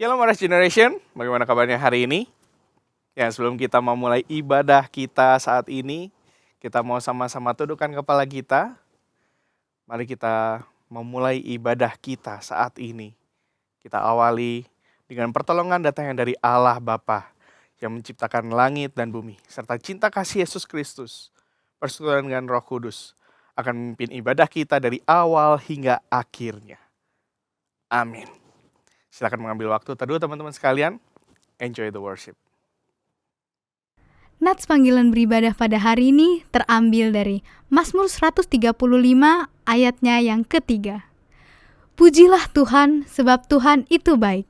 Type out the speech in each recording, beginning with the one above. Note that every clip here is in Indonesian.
Shalom Reach Generation, bagaimana kabarnya hari ini? Ya, sebelum kita memulai ibadah kita saat ini, kita mau sama-sama tundukkan kepala kita. Mari kita memulai ibadah kita saat ini. Kita awali dengan pertolongan datangnya dari Allah Bapa yang menciptakan langit dan bumi, serta cinta kasih Yesus Kristus, persekutuan dengan Roh Kudus, akan memimpin ibadah kita dari awal hingga akhirnya. Amin. Silakan mengambil waktu teduh teman-teman sekalian. Enjoy the worship. Nats panggilan beribadah pada hari ini terambil dari Mazmur 135 ayatnya yang ketiga. Pujilah Tuhan sebab Tuhan itu baik.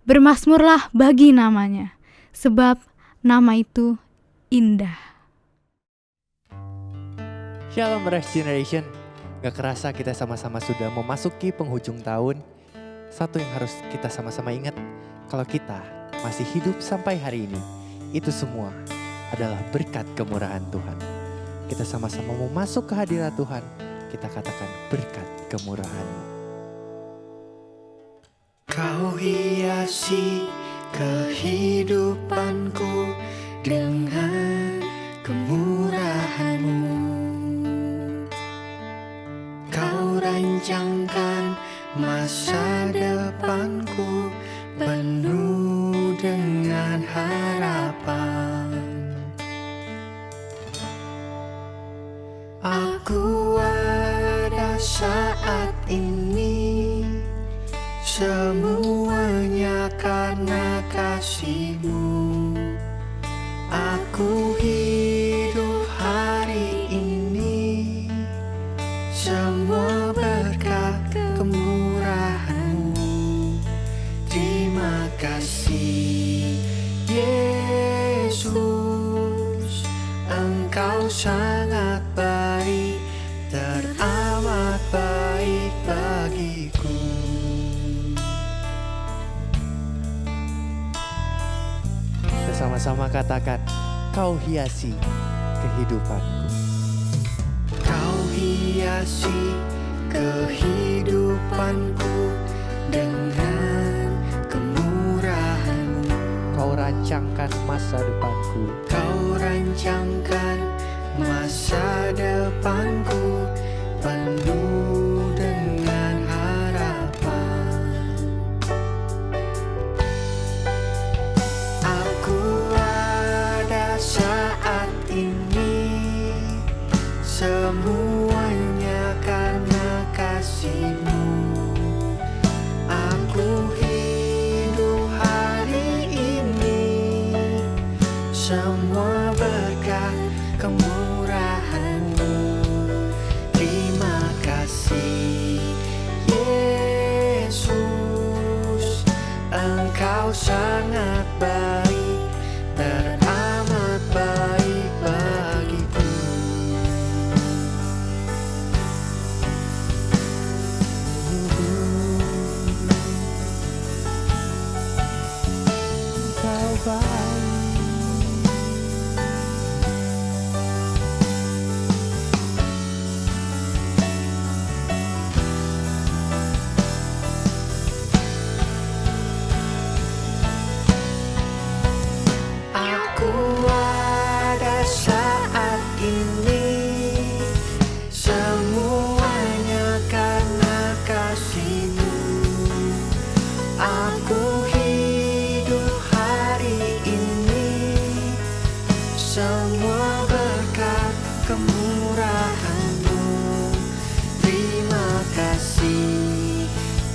Bermazmurlah bagi namanya sebab nama itu indah. Shalom Reach Generation. Gak kerasa kita sama-sama sudah memasuki penghujung tahun. Satu yang harus kita sama-sama ingat, kalau kita masih hidup sampai hari ini, itu semua adalah berkat kemurahan Tuhan. Kita sama-sama mau masuk ke hadirat Tuhan, kita katakan berkat kemurahan. Kau hiasi kehidupanku dengan kemurahan-Mu. Kau rancangkan masa depanku penuh dengan harapan. Aku ada saat ini, semuanya karena kasih-Mu. Aku hidup hari ini, semua berkat kemurahan-Mu. Terima kasih Yesus, Engkau sangat baik, teramat baik bagiku. Kita sama-sama katakan, kau hiasi kehidupanku. Kau hiasi kehidupanku dengan kemurahan-Mu. Kau rancangkan masa depanku. Kau rancangkan masa depanku penuh dengan harapan. Aku ada saat ini, semuanya karena kasih-Mu. Aku hidup hari ini, semua berkat kemurahan-Mu. Terima kasih Yesus, Engkau sangat baik, teramat baik bagiku. Kau baik. Aku ada saat ini, semuanya karena kasih-Mu. Aku hidup hari ini, semua berkat kemurahan-Mu. Terima kasih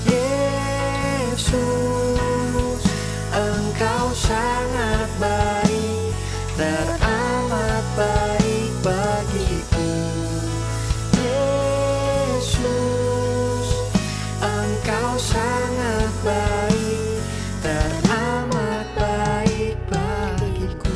Yesus, Engkau sangat baik, teramat baik bagiku. Yesus, Engkau sangat baik, teramat baik bagiku.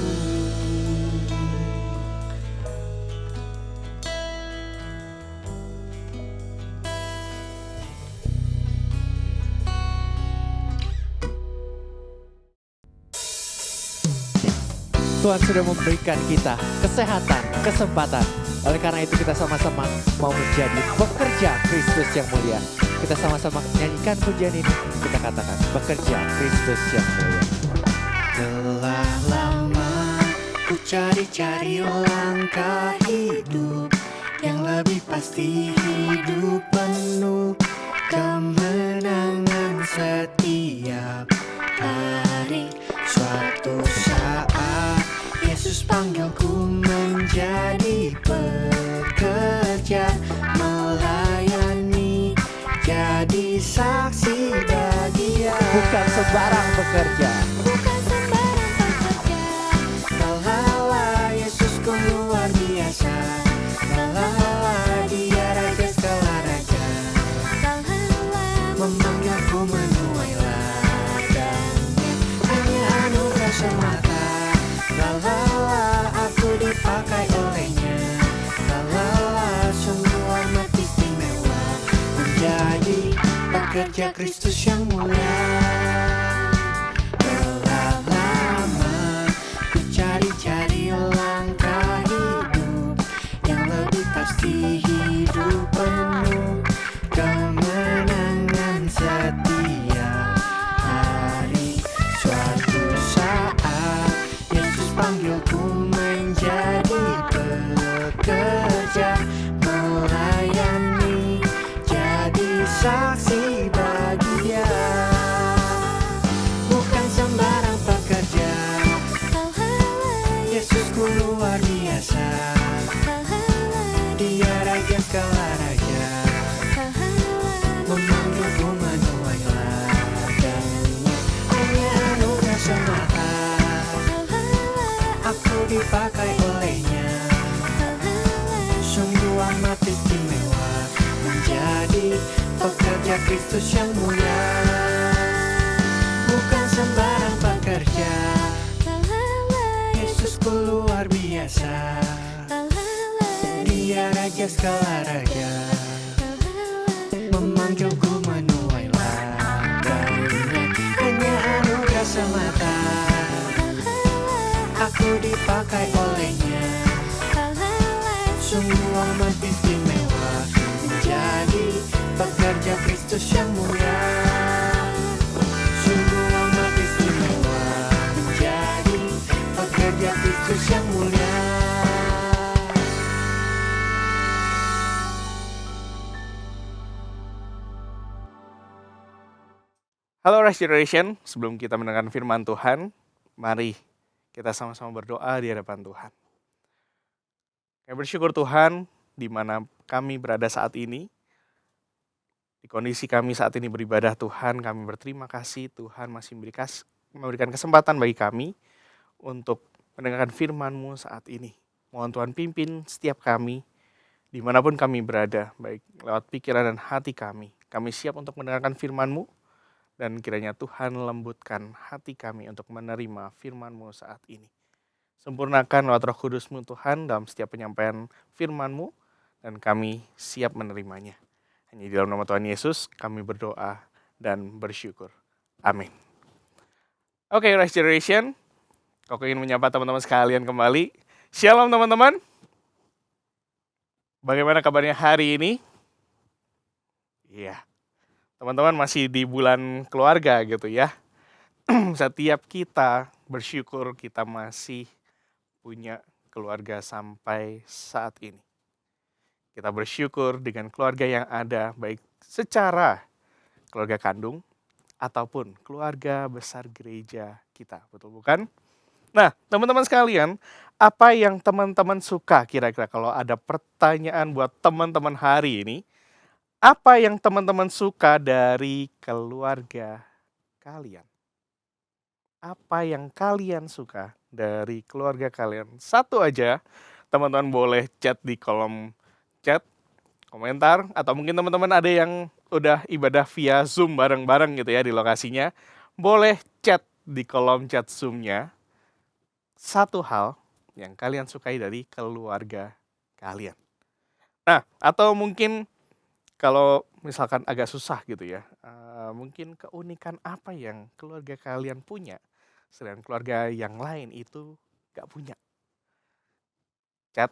Tuhan sudah memberikan kita kesehatan, kesempatan. Oleh karena itu kita sama-sama mau menjadi pekerja Kristus yang mulia. Kita sama-sama nyanyikan pujian ini. Kita katakan, bekerja Kristus yang mulia. Telah lama ku cari-cari langkah hidup yang lebih pasti, hidup penuh kemenangan setiap hari. Suatu saat Yesus panggilku menjadi pekerja, melayani, jadi saksi bagi Dia. Bukan sembarang bekerja. Lalala, Yesusku luar biasa. Lalala, Dia Raja segala raja. Memanggilku menuai ladangnya, hanya anugerah semata. Lalala, aku dipakai olehnya. Lalala, sungguh amat istimewa, menjadi pekerja Kristus yang mulia. Telah lama ku cari-cari langkah hidup yang lebih pasti, hidup penuh kemenangan setiap hari. Suatu saat Yesus panggilku menjadi pekerja, melayani, jadi saksi bagi Dia. Bukan sembarang pekerja, Yesusku luar biasa. Dia Raja segala raja, memanggilku menuai ladangnya, hanya anugerah semata. Aku dipakai olehnya, sungguh amat istimewa, menjadi pekerja Kristus yang mulia. Bukan sembarang pekerja, Yesusku luar biasa. Dia Raja segala raja, memanggilku menuai ladangnya, hanya anugerah semata. Aku dipakai olehnya, sungguh amat istimewa, menjadi pekerja Kristus yang mulia. Sungguh amat istimewa, menjadi pekerja Kristus yang mulia. Halo Rise Generation, sebelum kita mendengarkan firman Tuhan, mari kita sama-sama berdoa di hadapan Tuhan. Kami bersyukur Tuhan, di mana kami berada saat ini, di kondisi kami saat ini beribadah Tuhan, kami berterima kasih Tuhan masih memberikan kesempatan bagi kami untuk mendengarkan firman-Mu saat ini. Mohon Tuhan pimpin setiap kami, dimanapun kami berada, baik lewat pikiran dan hati kami. Kami siap untuk mendengarkan firman-Mu, dan kiranya Tuhan lembutkan hati kami untuk menerima firman-Mu saat ini. Sempurnakan lewat Roh Kudus-Mu Tuhan dalam setiap penyampaian firman-Mu, dan kami siap menerimanya. Hanya di dalam nama Tuhan Yesus kami berdoa dan bersyukur. Amin. Oke, Rise Generation, kau ingin menyapa teman-teman sekalian kembali. Shalom teman-teman. Bagaimana kabarnya hari ini? Iya. Teman-teman masih di bulan keluarga gitu ya. Setiap kita bersyukur kita masih punya keluarga sampai saat ini. Kita bersyukur dengan keluarga yang ada, baik secara keluarga kandung ataupun keluarga besar gereja kita, betul bukan? Nah, teman-teman sekalian, apa yang teman-teman suka kira-kira kalau ada pertanyaan buat teman-teman hari ini? Apa yang teman-teman suka dari keluarga kalian? Apa yang kalian suka dari keluarga kalian? Satu aja, teman-teman boleh chat di kolom chat, komentar, atau mungkin teman-teman ada yang udah ibadah via Zoom bareng-bareng gitu ya di lokasinya. Boleh chat di kolom chat Zoom-nya. Satu hal yang kalian sukai dari keluarga kalian. Nah, atau mungkin kalau misalkan agak susah gitu ya, mungkin keunikan apa yang keluarga kalian punya, sedangkan keluarga yang lain itu gak punya. Chat,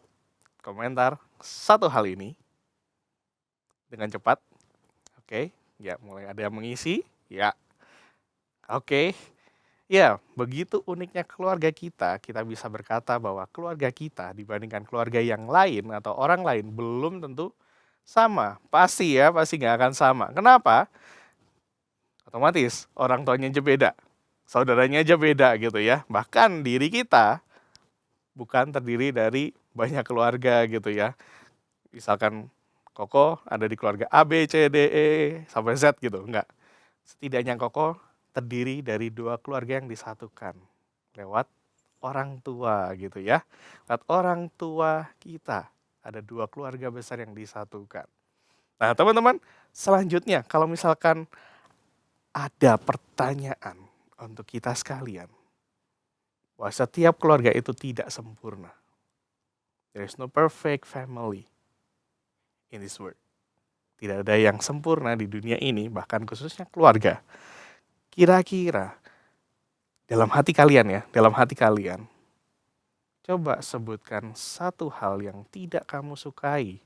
komentar, satu hal ini dengan cepat. Oke, ya mulai ada yang mengisi, ya. Oke, ya begitu uniknya keluarga kita bisa berkata bahwa keluarga kita dibandingkan keluarga yang lain atau orang lain belum tentu sama. Pasti ya, pasti nggak akan sama. Kenapa? Otomatis orang tuanya aja beda, saudaranya aja beda gitu ya. Bahkan diri kita bukan terdiri dari banyak keluarga gitu ya. Misalkan Koko ada di keluarga A, B, C, D, E, sampai Z gitu. Enggak. Setidaknya Koko terdiri dari 2 keluarga yang disatukan lewat orang tua gitu ya. Lewat orang tua kita. Ada 2 keluarga besar yang disatukan. Nah teman-teman, selanjutnya kalau misalkan ada pertanyaan untuk kita sekalian, bahwa setiap keluarga itu tidak sempurna. There is no perfect family in this world. Tidak ada yang sempurna di dunia ini, bahkan khususnya keluarga. Kira-kira dalam hati kalian ya, dalam hati kalian, coba sebutkan satu hal yang tidak kamu sukai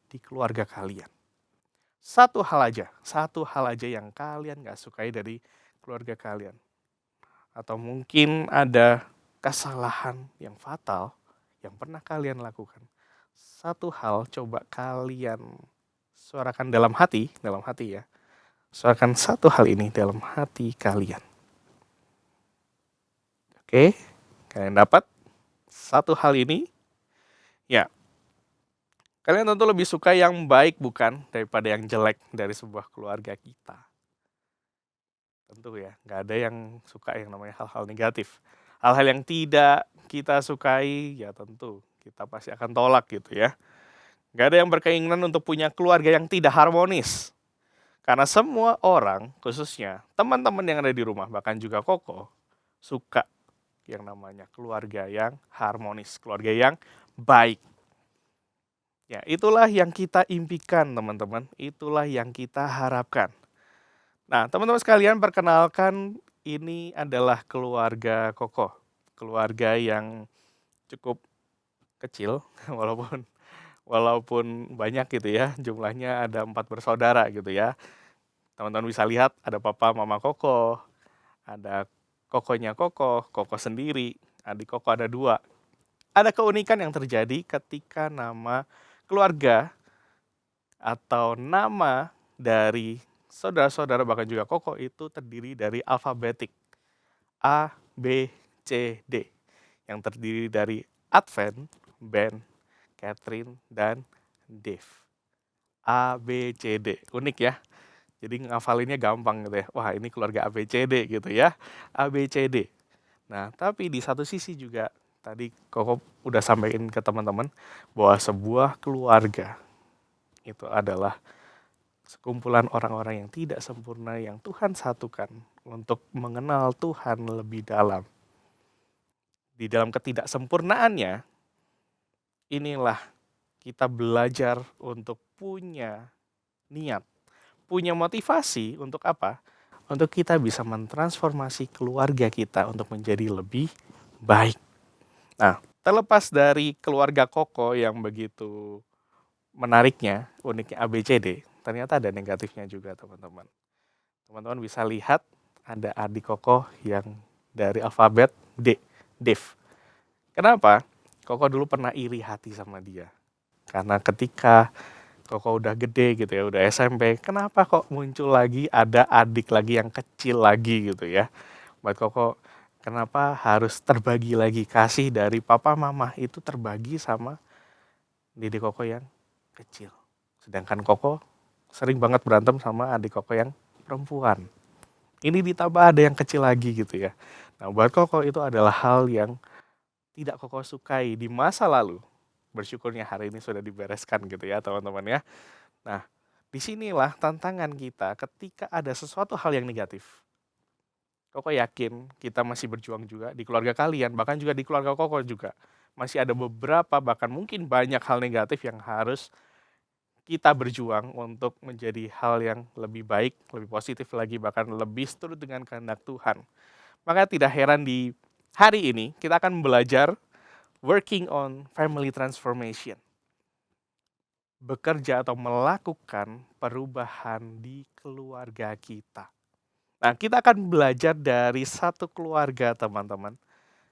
di keluarga kalian. Satu hal aja yang kalian gak sukai dari keluarga kalian. Atau mungkin ada kesalahan yang fatal yang pernah kalian lakukan. Satu hal coba kalian suarakan dalam hati ya. Suarakan satu hal ini dalam hati kalian. Oke, kalian dapat satu hal ini? Ya, kalian tentu lebih suka yang baik bukan daripada yang jelek dari sebuah keluarga kita. Tentu ya, nggak ada yang suka yang namanya hal-hal negatif. Hal-hal yang tidak kita sukai, ya tentu kita pasti akan tolak gitu ya. Nggak ada yang berkeinginan untuk punya keluarga yang tidak harmonis. Karena semua orang, khususnya teman-teman yang ada di rumah, bahkan juga Koko, suka yang namanya keluarga yang harmonis, keluarga yang baik. Ya, itulah yang kita impikan, teman-teman. Itulah yang kita harapkan. Nah, teman-teman sekalian, perkenalkan ini adalah keluarga Koko. Keluarga yang cukup kecil, walaupun banyak gitu ya. Jumlahnya ada 4 bersaudara gitu ya. Teman-teman bisa lihat ada papa mama Koko, ada kokonya Koko sendiri, adik Koko ada 2. Ada keunikan yang terjadi ketika nama keluarga atau nama dari saudara-saudara bahkan juga Koko itu terdiri dari alfabetik A, B, C, D. Yang terdiri dari Advent, Ben, Catherine, dan Dave. A, B, C, D. Unik ya. Jadi ngafalinnya gampang gitu ya. Wah ini keluarga A, B, C, D gitu ya. A, B, C, D. Nah tapi di satu sisi juga tadi Koko udah sampaikan ke teman-teman bahwa sebuah keluarga itu adalah sekumpulan orang-orang yang tidak sempurna yang Tuhan satukan untuk mengenal Tuhan lebih dalam. Di dalam ketidaksempurnaannya, inilah kita belajar untuk punya niat, punya motivasi untuk apa? Untuk kita bisa mentransformasi keluarga kita untuk menjadi lebih baik. Nah, terlepas dari keluarga Koko yang begitu menariknya, uniknya ABCD, ternyata ada negatifnya juga teman-teman. Teman-teman bisa lihat ada adik Koko yang dari alfabet D, Dave. Kenapa? Koko dulu pernah iri hati sama dia. Karena ketika Koko udah gede gitu ya, udah SMP, kenapa kok muncul lagi ada adik lagi yang kecil lagi gitu ya. Buat Koko, kenapa harus terbagi lagi kasih dari papa mama itu terbagi sama dede Koko yang kecil. Sedangkan Koko sering banget berantem sama adik Koko yang perempuan. Ini ditambah ada yang kecil lagi gitu ya. Nah buat Koko itu adalah hal yang tidak Koko sukai di masa lalu. Bersyukurnya hari ini sudah dibereskan gitu ya teman-teman ya. Nah disinilah tantangan kita ketika ada sesuatu hal yang negatif. Koko yakin kita masih berjuang juga di keluarga kalian, bahkan juga di keluarga Koko juga. Masih ada beberapa bahkan mungkin banyak hal negatif yang harus kita berjuang untuk menjadi hal yang lebih baik, lebih positif lagi, bahkan lebih seturut dengan kehendak Tuhan. Maka tidak heran di hari ini kita akan belajar working on family transformation. Bekerja atau melakukan perubahan di keluarga kita. Nah, kita akan belajar dari satu keluarga, teman-teman.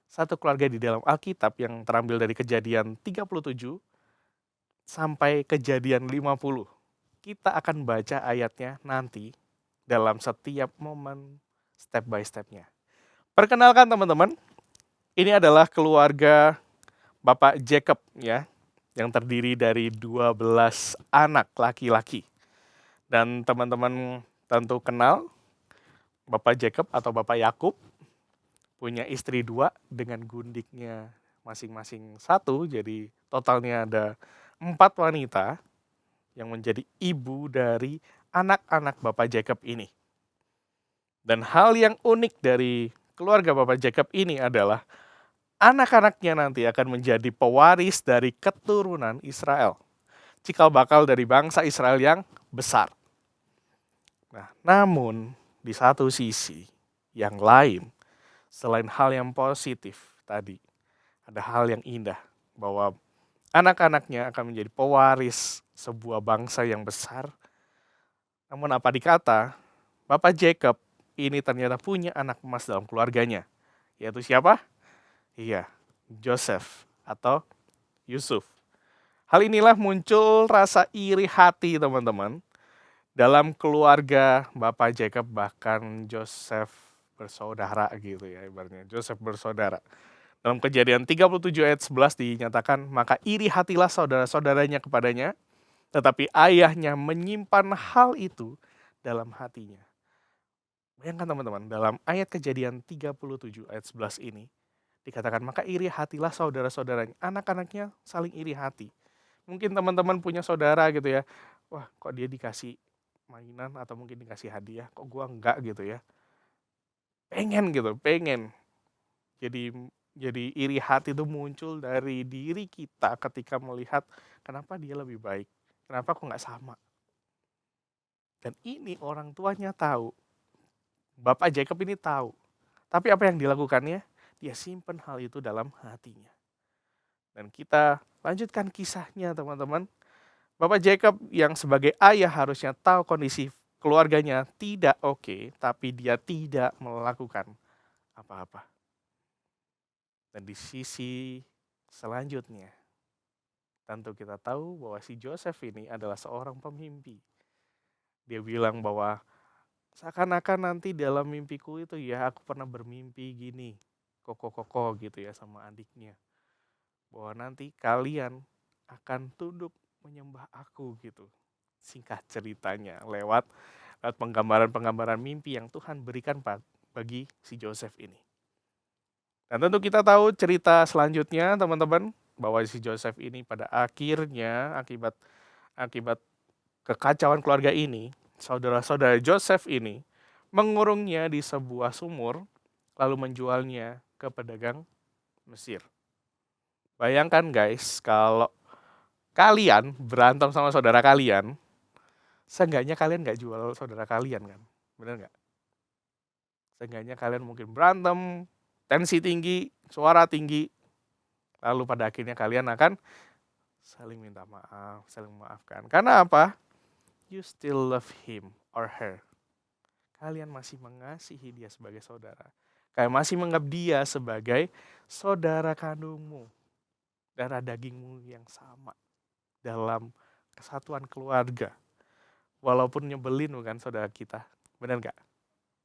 Satu keluarga di dalam Alkitab yang terambil dari Kejadian 37 sampai Kejadian 50. Kita akan baca ayatnya nanti dalam setiap momen step by step-nya. Perkenalkan teman-teman, ini adalah keluarga Bapak Jacob ya, yang terdiri dari 12 anak laki-laki. Dan teman-teman tentu kenal Bapak Jacob atau Bapak Yakub punya istri 2 dengan gundiknya masing-masing 1, jadi totalnya ada 4 wanita yang menjadi ibu dari anak-anak Bapak Jacob ini. Dan hal yang unik dari keluarga Bapak Jacob ini adalah anak-anaknya nanti akan menjadi pewaris dari keturunan Israel. Cikal bakal dari bangsa Israel yang besar. Nah, namun di satu sisi yang lain, selain hal yang positif tadi, ada hal yang indah bahwa anak-anaknya akan menjadi pewaris sebuah bangsa yang besar. Namun apa dikata, Bapak Jacob ini ternyata punya anak emas dalam keluarganya. Yaitu siapa? Iya, Joseph atau Yusuf. Hal inilah muncul rasa iri hati teman-teman dalam keluarga Bapak Jacob, bahkan Joseph bersaudara gitu ya ibaratnya. Joseph bersaudara. Dalam Kejadian 37 ayat 11 dinyatakan, maka iri hatilah saudara-saudaranya kepadanya, tetapi ayahnya menyimpan hal itu dalam hatinya. Bayangkan teman-teman, dalam ayat Kejadian 37 ayat 11 ini, dikatakan, maka iri hatilah saudara-saudaranya. Anak-anaknya saling iri hati. Mungkin teman-teman punya saudara gitu ya, wah kok dia dikasih mainan atau mungkin dikasih hadiah, kok gua enggak gitu ya. Pengen gitu, pengen. Jadi iri hati itu muncul dari diri kita ketika melihat kenapa dia lebih baik, kenapa kok nggak sama. Dan ini orang tuanya tahu, Bapak Jacob ini tahu. Tapi apa yang dilakukannya? Dia simpan hal itu dalam hatinya. Dan kita lanjutkan kisahnya teman-teman. Bapak Jacob yang sebagai ayah harusnya tahu kondisi keluarganya tidak oke, tapi dia tidak melakukan apa-apa. Dan di sisi selanjutnya, tentu kita tahu bahwa si Joseph ini adalah seorang pemimpi. Dia bilang bahwa seakan-akan nanti dalam mimpiku itu ya aku pernah bermimpi gini, koko-koko gitu ya sama adiknya. Bahwa nanti kalian akan tunduk menyembah aku gitu. Singkat ceritanya lewat penggambaran-penggambaran mimpi yang Tuhan berikan bagi si Joseph ini. Dan tentu kita tahu cerita selanjutnya teman-teman, bahwa si Joseph ini pada akhirnya akibat kekacauan keluarga ini, saudara-saudara Joseph ini mengurungnya di sebuah sumur lalu menjualnya ke pedagang Mesir. Bayangkan guys, kalau kalian berantem sama saudara kalian, seenggaknya kalian gak jual saudara kalian kan, bener gak? Seenggaknya kalian mungkin berantem, tensi tinggi, suara tinggi, lalu pada akhirnya kalian akan saling minta maaf, saling memaafkan. Karena apa? You still love him or her. Kalian masih mengasihi dia sebagai saudara. Kalian masih menganggap dia sebagai saudara kandungmu, darah dagingmu yang sama dalam kesatuan keluarga. Walaupun nyebelin bukan saudara kita, benar gak?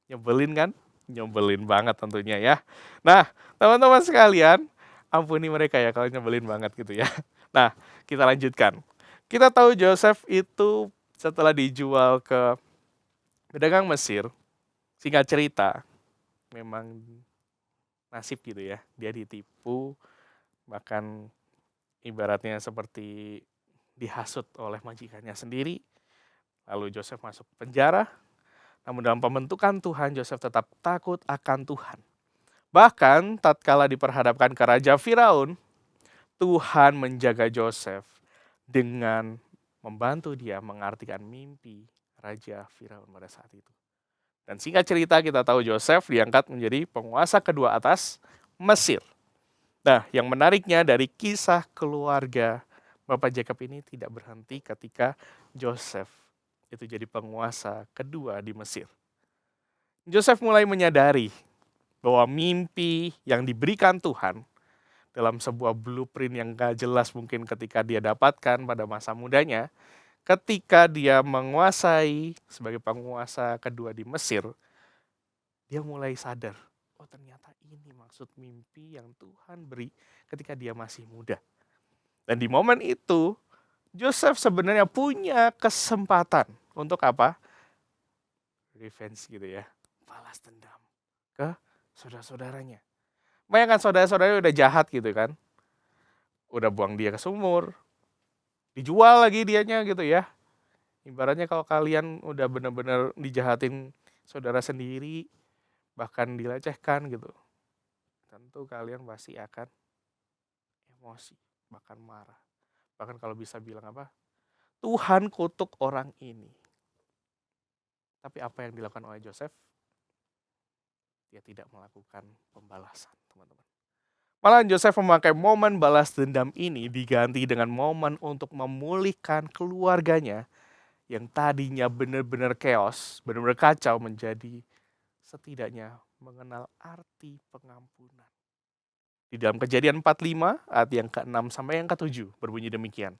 Nyebelin kan? Nyebelin banget tentunya ya. Nah, teman-teman sekalian, ampuni mereka ya kalau nyebelin banget gitu ya. Nah, kita lanjutkan. Kita tahu Joseph itu setelah dijual ke pedagang Mesir, singkat cerita, memang nasib gitu ya. Dia ditipu, bahkan ibaratnya seperti dihasut oleh majikannya sendiri. Lalu Joseph masuk penjara. Namun dalam pembentukan Tuhan, Joseph tetap takut akan Tuhan. Bahkan tatkala diperhadapkan ke Raja Firaun, Tuhan menjaga Joseph dengan membantu dia mengartikan mimpi Raja Firaun pada saat itu. Dan singkat cerita kita tahu Joseph diangkat menjadi penguasa kedua atas Mesir. Nah, yang menariknya dari kisah keluarga Bapak Jacob ini tidak berhenti ketika Joseph itu jadi penguasa kedua di Mesir. Joseph mulai menyadari bahwa mimpi yang diberikan Tuhan dalam sebuah blueprint yang gak jelas mungkin ketika dia dapatkan pada masa mudanya, ketika dia menguasai sebagai penguasa kedua di Mesir, dia mulai sadar, oh ternyata ini maksud mimpi yang Tuhan beri ketika dia masih muda. Dan di momen itu, Joseph sebenarnya punya kesempatan untuk apa? Revenge gitu ya, balas dendam ke saudara-saudaranya. Bayangkan saudara-saudaranya udah jahat gitu kan, udah buang dia ke sumur, dijual lagi dianya gitu ya. Ibaratnya kalau kalian udah benar-benar dijahatin saudara sendiri, bahkan dilecehkan gitu, tentu kalian pasti akan emosi, bahkan marah. Bahkan kalau bisa bilang apa? Tuhan kutuk orang ini. Tapi apa yang dilakukan oleh Joseph? Dia tidak melakukan pembalasan, teman-teman. Malah Joseph memakai momen balas dendam ini diganti dengan momen untuk memulihkan keluarganya yang tadinya benar-benar chaos, benar-benar kacau menjadi setidaknya mengenal arti pengampunan. Di dalam Kejadian 45 ayat yang ke-6 sampai yang ke-7 berbunyi demikian.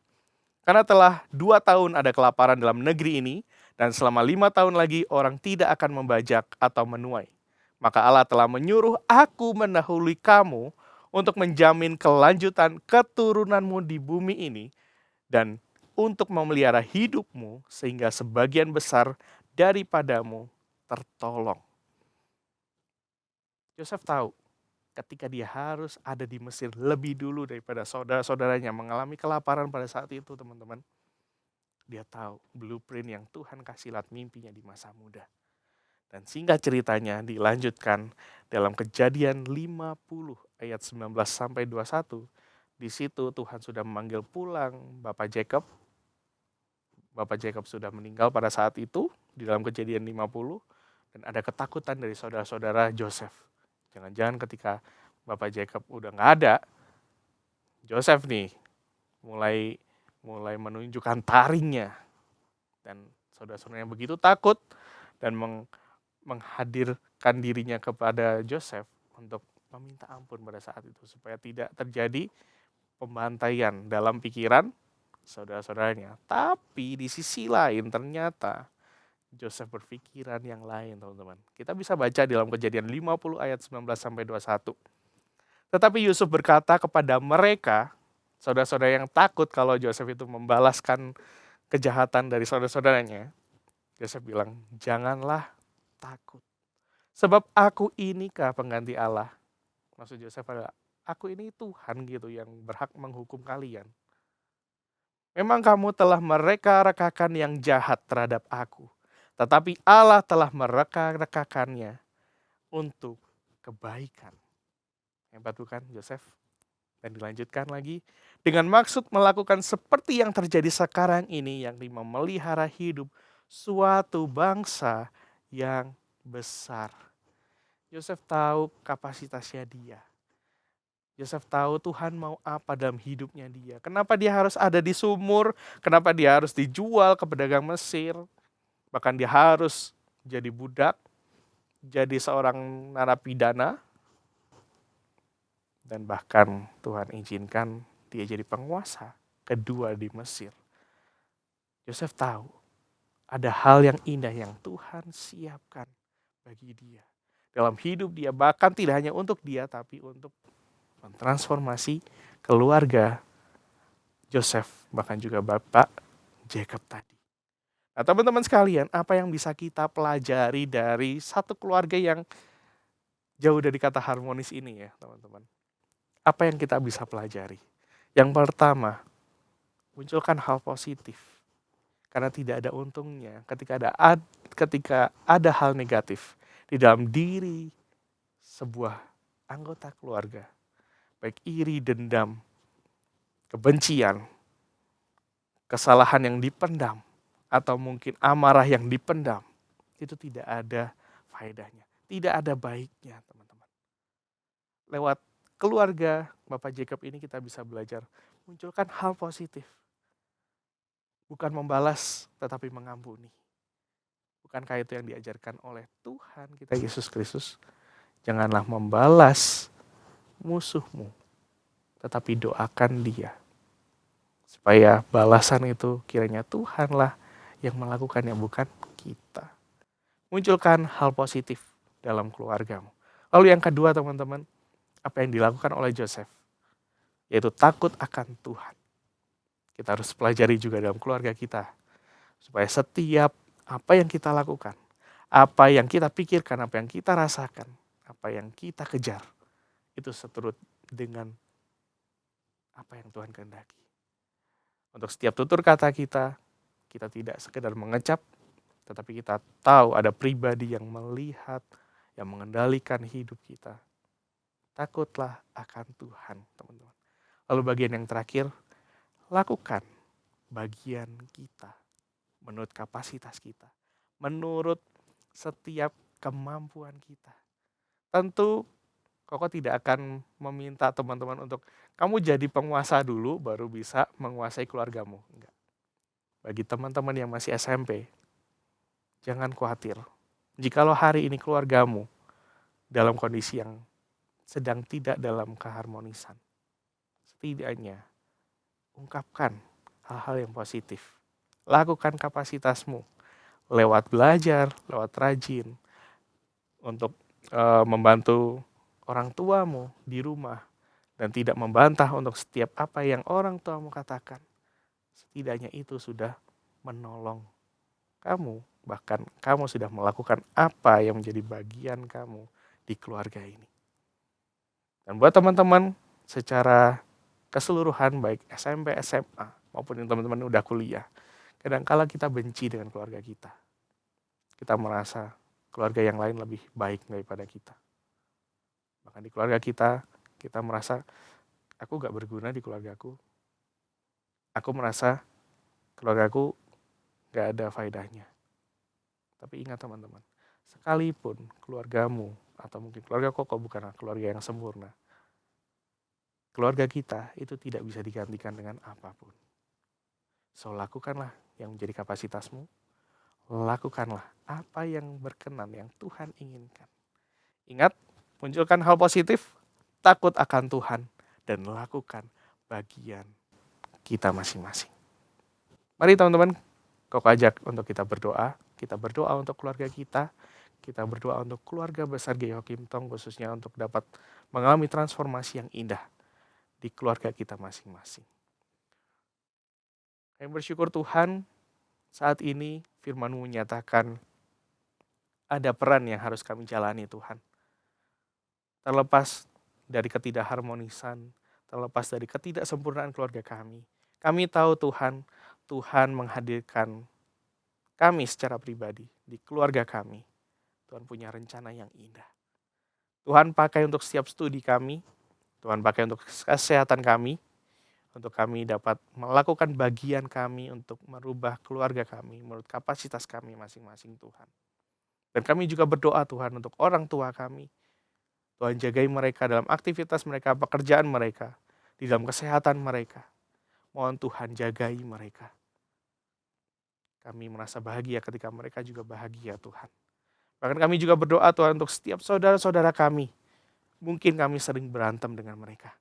Karena telah 2 tahun ada kelaparan dalam negeri ini, dan selama 5 tahun lagi orang tidak akan membajak atau menuai. Maka Allah telah menyuruh aku mendahului kamu untuk menjamin kelanjutan keturunanmu di bumi ini, dan untuk memelihara hidupmu sehingga sebagian besar daripadamu tertolong. Yosef tahu ketika dia harus ada di Mesir lebih dulu daripada saudara-saudaranya mengalami kelaparan pada saat itu, teman-teman. Dia tahu blueprint yang Tuhan kasih lihat mimpinya di masa muda. Dan singkat ceritanya dilanjutkan dalam Kejadian 50 ayat 19 sampai 21. Di situ Tuhan sudah memanggil pulang Bapak Jacob. Bapak Jacob sudah meninggal pada saat itu di dalam Kejadian 50, dan ada ketakutan dari saudara-saudara Joseph. Jangan-jangan ketika Bapak Jacob udah nggak ada, Joseph nih mulai menunjukkan taringnya, dan saudara-saudaranya begitu takut dan menghadirkan dirinya kepada Joseph untuk meminta ampun pada saat itu supaya tidak terjadi pembantaian dalam pikiran saudara-saudaranya. Tapi di sisi lain ternyata Joseph berpikiran yang lain, teman-teman. Kita bisa baca di dalam Kejadian 50 ayat 19 sampai 21. Tetapi Yusuf berkata kepada mereka, saudara-saudara yang takut kalau Joseph itu membalaskan kejahatan dari saudara-saudaranya, Yosef bilang, janganlah takut. Sebab aku inikah pengganti Allah. Maksud Yosef adalah, aku ini Tuhan gitu yang berhak menghukum kalian. Memang kamu telah mereka-rekakan yang jahat terhadap aku. Tetapi Allah telah mereka-rekakannya untuk kebaikan. Hebat bukan Yosef? Dan dilanjutkan lagi, dengan maksud melakukan seperti yang terjadi sekarang ini, yang memelihara hidup suatu bangsa yang besar. Yosef tahu kapasitasnya dia. Yosef tahu Tuhan mau apa dalam hidupnya dia. Kenapa dia harus ada di sumur, kenapa dia harus dijual ke pedagang Mesir, bahkan dia harus jadi budak, jadi seorang narapidana, dan bahkan Tuhan izinkan dia jadi penguasa kedua di Mesir. Yosef tahu ada hal yang indah yang Tuhan siapkan bagi dia dalam hidup dia, bahkan tidak hanya untuk dia tapi untuk mentransformasi keluarga Joseph, bahkan juga Bapak Jacob tadi. Nah, teman-teman sekalian, apa yang bisa kita pelajari dari satu keluarga yang jauh dari kata harmonis ini ya, teman-teman? Apa yang kita bisa pelajari? Yang pertama, munculkan hal positif. Karena tidak ada untungnya ketika ada hal negatif di dalam diri sebuah anggota keluarga. Baik iri, dendam, kebencian, kesalahan yang dipendam, atau mungkin amarah yang dipendam, itu tidak ada faedahnya, tidak ada baiknya, teman-teman. Lewat keluarga Bapak Jacob ini kita bisa belajar munculkan hal positif. Bukan membalas, tetapi mengampuni. Bukankah itu yang diajarkan oleh Tuhan kita Yesus Kristus? Janganlah membalas musuhmu, tetapi doakan dia. Supaya balasan itu kiranya Tuhanlah yang melakukannya, bukan kita. Munculkan hal positif dalam keluargamu. Lalu yang kedua teman-teman, apa yang dilakukan oleh Joseph? Yaitu takut akan Tuhan. Kita harus pelajari juga dalam keluarga kita. Supaya setiap apa yang kita lakukan, apa yang kita pikirkan, apa yang kita rasakan, apa yang kita kejar, itu seturut dengan apa yang Tuhan kehendaki. Untuk setiap tutur kata kita tidak sekedar mengecap, tetapi kita tahu ada pribadi yang melihat, yang mengendalikan hidup kita. Takutlah akan Tuhan, teman-teman. Lalu bagian yang terakhir, lakukan bagian kita menurut kapasitas kita, menurut setiap kemampuan kita. Tentu Koko tidak akan meminta teman-teman untuk kamu jadi penguasa dulu baru bisa menguasai keluargamu. Enggak. Bagi teman-teman yang masih SMP, jangan khawatir. Jikalau hari ini keluargamu dalam kondisi yang sedang tidak dalam keharmonisan, setidaknya ungkapkan hal-hal yang positif. Lakukan kapasitasmu lewat belajar, lewat rajin, untuk membantu orang tuamu di rumah dan tidak membantah untuk setiap apa yang orang tuamu katakan. Setidaknya itu sudah menolong kamu, bahkan kamu sudah melakukan apa yang menjadi bagian kamu di keluarga ini. Dan buat teman-teman secara keseluruhan baik SMP, SMA maupun yang teman-teman udah kuliah, kadang-kala kita benci dengan keluarga kita. Kita merasa keluarga yang lain lebih baik daripada kita. Bahkan di keluarga kita merasa, aku gak berguna di keluargaku. Aku merasa keluargaku gak ada faedahnya. Tapi ingat teman-teman, sekalipun keluargamu atau mungkin keluarga Koko bukanlah keluarga yang sempurna, keluarga kita itu tidak bisa digantikan dengan apapun. So, lakukanlah yang menjadi kapasitasmu. Lakukanlah apa yang berkenan, yang Tuhan inginkan. Ingat, munculkan hal positif, takut akan Tuhan, dan lakukan bagian kita masing-masing. Mari teman-teman, Koko ajak untuk kita berdoa. Kita berdoa untuk keluarga kita berdoa untuk keluarga besar GEIHO Kim Tong, khususnya untuk dapat mengalami transformasi yang indah di keluarga kita masing-masing. Kami bersyukur Tuhan, saat ini firman-Mu menyatakan ada peran yang harus kami jalani Tuhan. Terlepas dari ketidakharmonisan, terlepas dari ketidaksempurnaan keluarga kami. Kami tahu Tuhan menghadirkan kami secara pribadi di keluarga kami. Tuhan punya rencana yang indah. Tuhan pakai untuk setiap studi kami, Tuhan pakai untuk kesehatan kami, untuk kami dapat melakukan bagian kami untuk merubah keluarga kami menurut kapasitas kami masing-masing Tuhan. Dan kami juga berdoa Tuhan untuk orang tua kami. Tuhan jagai mereka dalam aktivitas mereka, pekerjaan mereka, di dalam kesehatan mereka. Mohon Tuhan jagai mereka. Kami merasa bahagia ketika mereka juga bahagia Tuhan. Bahkan kami juga berdoa Tuhan untuk setiap saudara-saudara kami. Mungkin kami sering berantem dengan mereka.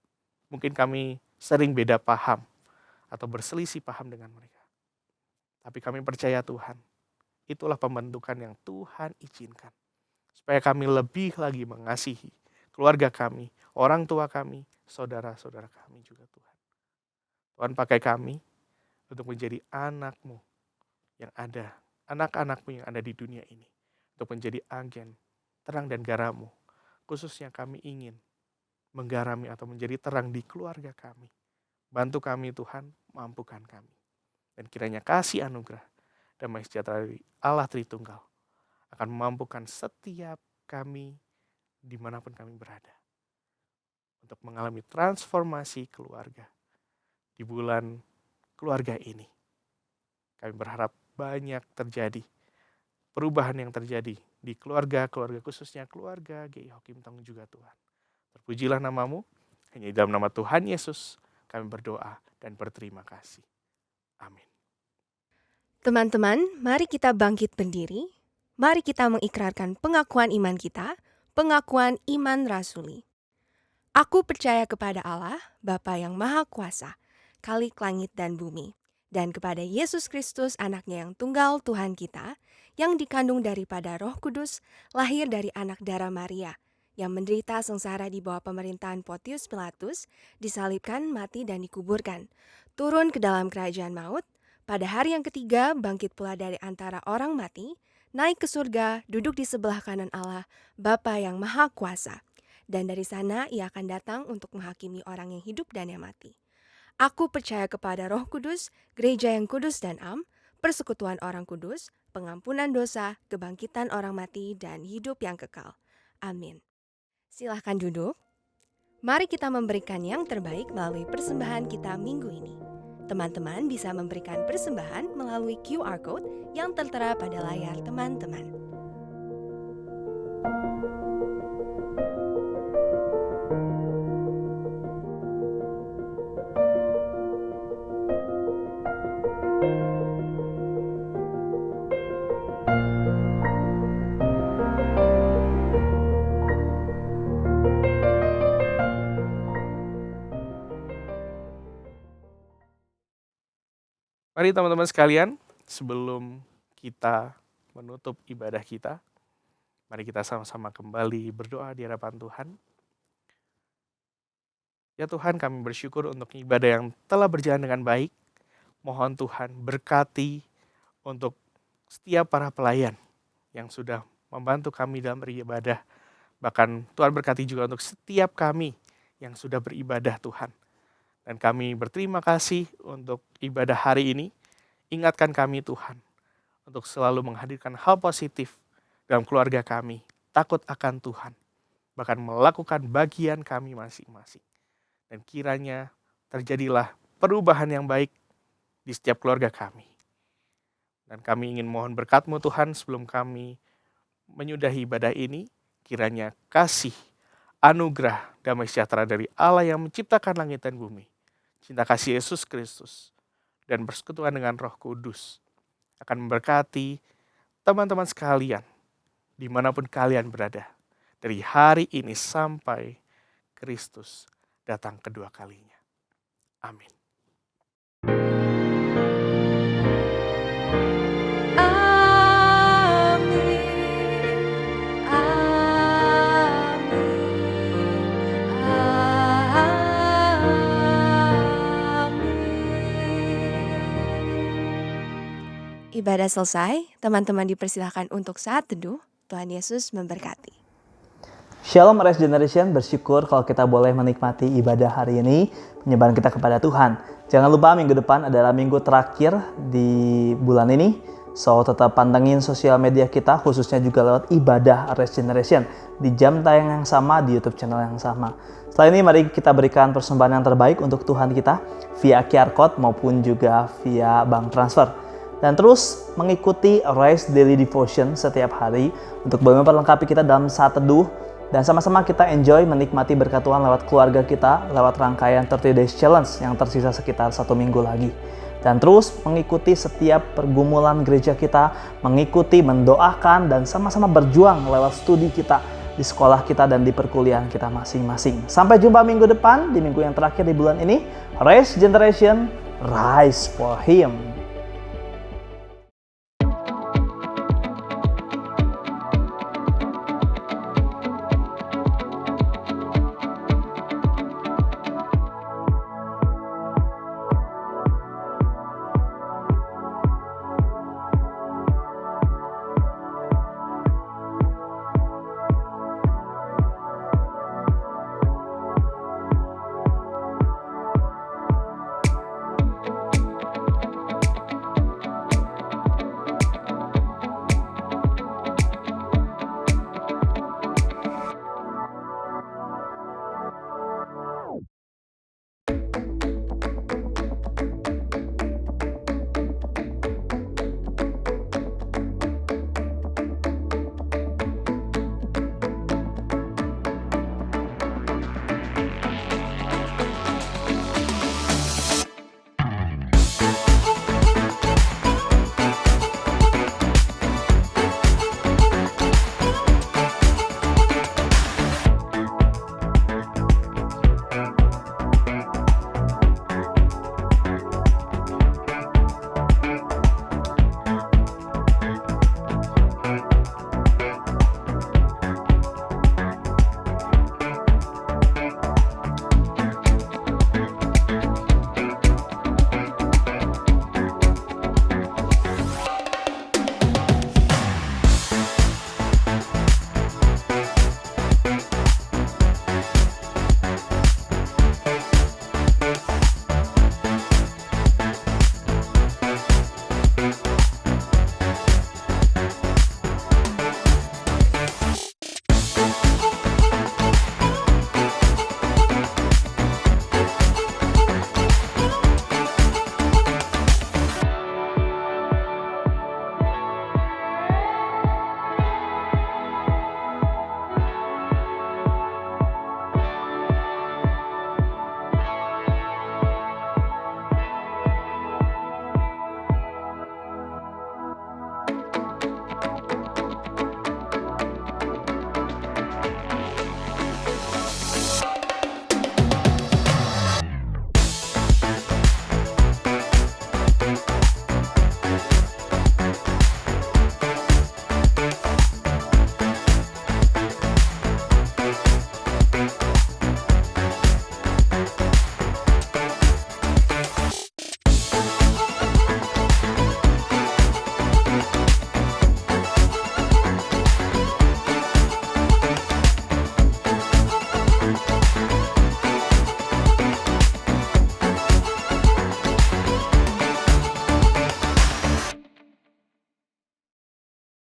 Mungkin kami sering beda paham atau berselisih paham dengan mereka. Tapi kami percaya Tuhan, itulah pembentukan yang Tuhan izinkan. Supaya kami lebih lagi mengasihi keluarga kami, orang tua kami, saudara-saudara kami juga Tuhan. Tuhan pakai kami untuk menjadi anak-Mu yang ada, anak-anak-Mu yang ada di dunia ini. Untuk menjadi agen terang dan garam-Mu. Khususnya kami ingin menggarami atau menjadi terang di keluarga kami. Bantu kami Tuhan, mampukan kami. Dan kiranya kasih anugerah, damai sejahtera dari Allah Tritunggal akan memampukan setiap kami dimanapun kami berada. Untuk mengalami transformasi keluarga di bulan keluarga ini. Kami berharap banyak terjadi perubahan yang terjadi di keluarga-keluarga, khususnya keluarga GEIHO Kim Tong juga Tuhan. Terpujilah nama-Mu, hanya di dalam nama Tuhan Yesus kami berdoa dan berterima kasih. Amin. Teman-teman, mari kita bangkit berdiri. Mari kita mengikrarkan pengakuan iman kita, pengakuan iman rasuli. Aku percaya kepada Allah, Bapa yang Maha Kuasa, Khalik langit dan bumi, dan kepada Yesus Kristus anaknya yang tunggal Tuhan kita, yang dikandung daripada Roh Kudus, lahir dari anak darah Maria, yang menderita sengsara di bawah pemerintahan Pontius Pilatus, disalibkan, mati dan dikuburkan, turun ke dalam kerajaan maut, pada hari yang ketiga bangkit pula dari antara orang mati, naik ke surga, duduk di sebelah kanan Allah, Bapa yang Maha Kuasa. Dan dari sana ia akan datang untuk menghakimi orang yang hidup dan yang mati. Aku percaya kepada Roh Kudus, gereja yang kudus dan am, persekutuan orang kudus, pengampunan dosa, kebangkitan orang mati, dan hidup yang kekal. Amin. Silahkan duduk. Mari kita memberikan yang terbaik melalui persembahan kita minggu ini. Teman-teman bisa memberikan persembahan melalui QR Code yang tertera pada layar teman-teman. Mari teman-teman sekalian, sebelum kita menutup ibadah kita, mari kita sama-sama kembali berdoa di hadapan Tuhan. Ya Tuhan, kami bersyukur untuk ibadah yang telah berjalan dengan baik. Mohon Tuhan berkati untuk setiap para pelayan yang sudah membantu kami dalam beribadah. Bahkan Tuhan berkati juga untuk setiap kami yang sudah beribadah Tuhan. Dan kami berterima kasih untuk ibadah hari ini. Ingatkan kami Tuhan untuk selalu menghadirkan hal positif dalam keluarga kami. Takut akan Tuhan. Bahkan melakukan bagian kami masing-masing. Dan kiranya terjadilah perubahan yang baik di setiap keluarga kami. Dan kami ingin mohon berkat-Mu Tuhan sebelum kami menyudahi ibadah ini. Kiranya kasih, anugerah, damai sejahtera dari Allah yang menciptakan langit dan bumi, cinta kasih Yesus Kristus, dan persekutuan dengan Roh Kudus akan memberkati teman-teman sekalian dimanapun kalian berada dari hari ini sampai Kristus datang kedua kalinya. Amin. Ibadah selesai, teman-teman dipersilahkan untuk saat teduh. Tuhan Yesus memberkati. Shalom Rise Generation, bersyukur kalau kita boleh menikmati ibadah hari ini, penyembahan kita kepada Tuhan. Jangan lupa minggu depan adalah minggu terakhir di bulan ini. So tetap pantengin sosial media kita, khususnya juga lewat ibadah Rise Generation di jam tayang yang sama, di YouTube channel yang sama. Setelah ini mari kita berikan persembahan yang terbaik untuk Tuhan kita via QR Code maupun juga via bank transfer. Dan terus mengikuti Rise Daily Devotion setiap hari untuk memperlengkapi kita dalam saat teduh. Dan sama-sama kita enjoy menikmati berkat Tuhan lewat keluarga kita, lewat rangkaian 30 Days Challenge yang tersisa sekitar 1 minggu lagi. Dan terus mengikuti setiap pergumulan gereja kita, mengikuti, mendoakan, dan sama-sama berjuang lewat studi kita di sekolah kita dan di perkuliahan kita masing-masing. Sampai jumpa minggu depan, di minggu yang terakhir di bulan ini. Rise Generation, Rise for Him.